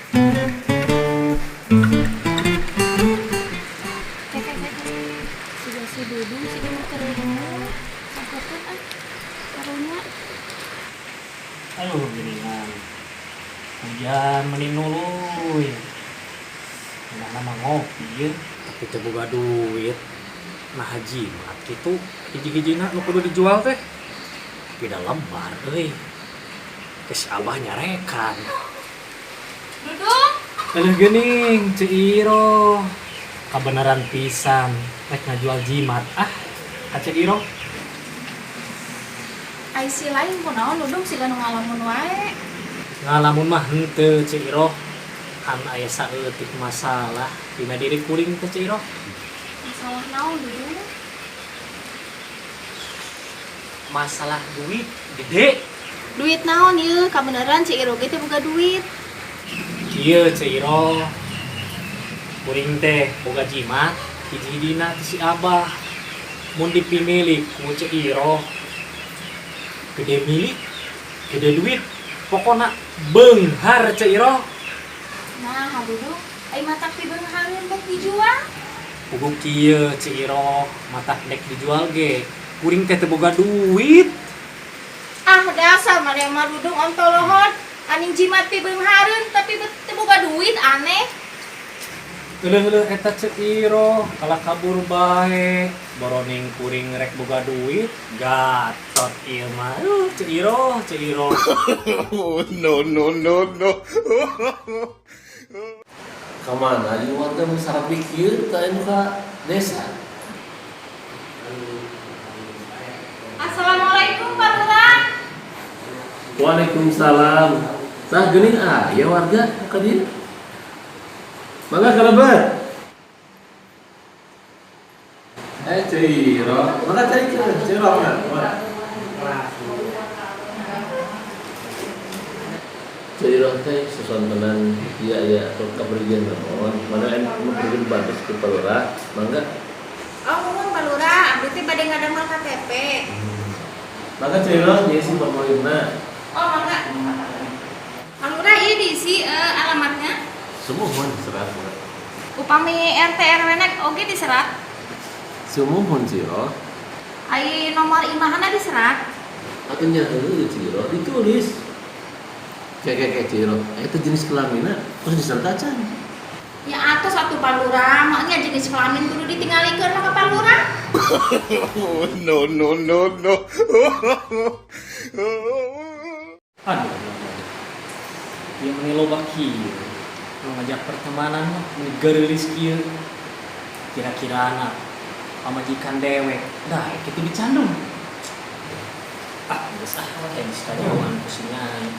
Si Dudung si Dudung kering sangkutkeun karunya. Aduh geuningan. Hujan meninuluy. Mana mah ngopi ye, tapi teu boga duit. Nah jimat kitu hiji-hijina nu kudu dijual teh. Tidak lembar euy. Geus Abah nyarekan. Dudung, Aduh geuning, Ceu Iro. Kabeneran pisan rek ngajual jimat. Ka Ceu Iro. ai si lain kunaon Dudung siga nu ngalamun wae. Ngalamun mah henteu Ceu Iro. Kan aya saeutik masalah dina diri kuring teh Ceu Iro. Masalah naon Dudung? Masalah duit gede. Duit naon ieu? Kabeneran si Iro ge teh boga duit. Ieu Ceu Iro. Kuring teh boga jimat hiji-hijina ti si Abah. Mun dipimilik ku Ceu Iro. Gede milik, gede duit. Pokona beunghar Ceu Iro. Nah, Dudung, ai matak ti beunghareun dek dijual. Puguh kieu Ceu Iro, matak dek dijual ge. Kuring teh teu boga duit. Ah, dasar mane mah Dudung ontolohan. Aning jimat ti beunghareun tapi teu boga duit aneh. Heuleuh eta Ceu Iro, kalah kabur bae. Boroning kuring rek boga duit, gatot ieu mah. Ceu Iro, Ceu Iro. No. Kamana ieu warga mun sarabik ieu ka anu ka desa? Assalamualaikum Pak Lurah. Waalaikumsalam. Tah geuning aya warga ka dieu? Mangga kalebat. Ceu Iro, mangga cai Ceu Iro mangga. Ceu Iro teh sesontenan ieu aya kabergian naon? Mana anu pergi bantu ke Palura, mangga. Oh, nuhun Pak Lurah, abdi teh bade ngadamel KTP. Mangga Ceu Iro diisi formulirna. Oh, mangga. Pak Lurah ieu diisi alamatnya. Sumuhun serat. Upami RT RW nek oge diserat. Sumuhun Ceu Iro. Ai nomor imahna diserat. Atunya heueuh Ceu Iro ditulis. Kayak Ceu Iro, eta jenis kelamina terus diserta can. Ya atos atuh Pak Lurah, maknya jenis kelamin kudu ditinggalikeun mah ka Pak Lurah. No. Aduh. Ieu meni loba kieu. Ngajak pertemanan mah meni geurelis kieu. Kira-kirana pamajikan dewek, dah kitu dicandung. Geus kayak disajawan pusing nyai.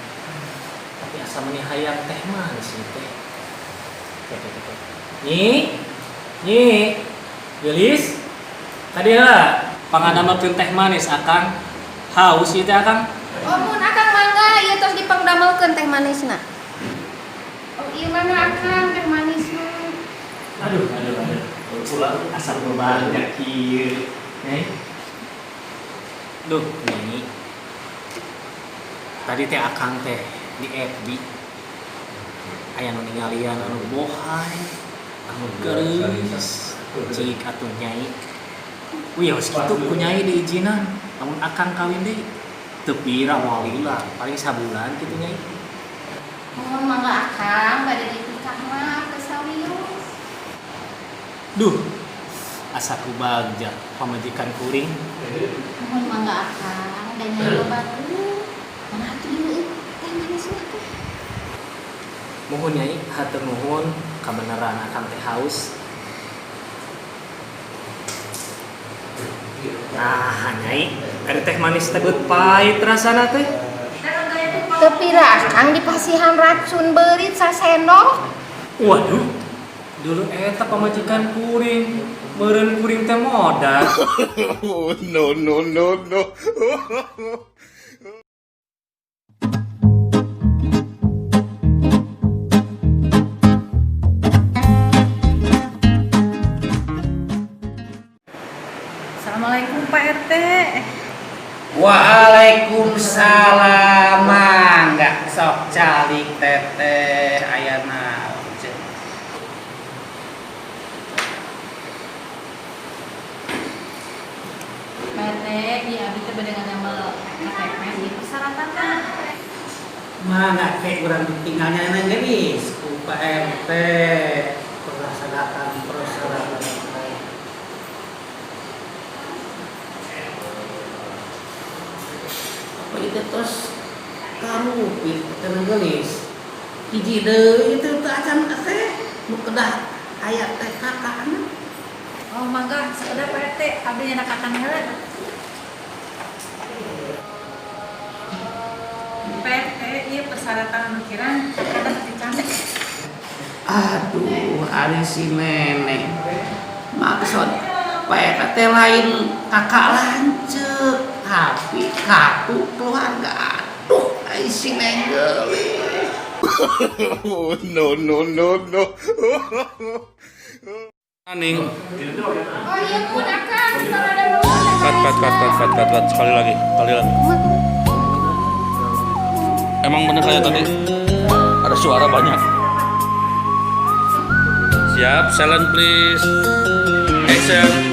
Tapi asa meni hayang teh manis ieu teh. Nyi, gelis. Tadi lah pangadamelkeun teh manis Akang. Haus ieu teh Akang. Oh, mun Akang mangga ieu tos dipangdamelkeun teh manisna. Oh, ieu mangga Akang teh manisna. Aduh. Ulah asal bebanyak kieu. Duh, Nyi. Tadi teh Akang teh di FB. Aya nu ningalian anu bohay, anu geureus. Cik atuh Nyai. Wios kitu ku Nyai diizinan. Lamun Akang kawin deui teu pira moal lila, paling sabulan kitu Nyai. Oh, mangga Akang bade dinikah mah geus sawius. Duh, asa ku bagja pamajikan kuring. Mohon mangga Akang, da Nyai batu. Mana atuh ieu teh manisna teh. Mohon Nyai, hatur nuhun kabeneran Akang teh haus. Nah, Nyai, ada teh manis teh beut pait rasana teh. Teu pira Akang dipasihan racun beurit sasendok. Waduh, dulu eta pamajikan kuring, meureun kuring teh modal. No. Assalamualaikum Pak RT. Waalaikumsalam, mangga sok calik teteh ayana. PT, iya abdi teh bade ngadamel KTP di persyaratan kan. Mana kayak kurang tinggalnya nang geus ku Pak RT persyaratan apa itu terus karupit tenang gelis hiji deui itu teh acan teh nu kedah aya teh kakakna. Oh mangga sekedar PT abdi nyana kakang heula. PT ieu persyaratan anu kirang kada dicantik. Aduh, ari si nenek maksud PT lain kakak lanceuk tapi kaku keluarga. Aduh, ai si neng geulis. No. Aning. Oh iya pun akang kalau ada nuhun. Cut. Sekali lagi. Emang bener kayak tadi ada suara banyak. Siap, silent please. Action.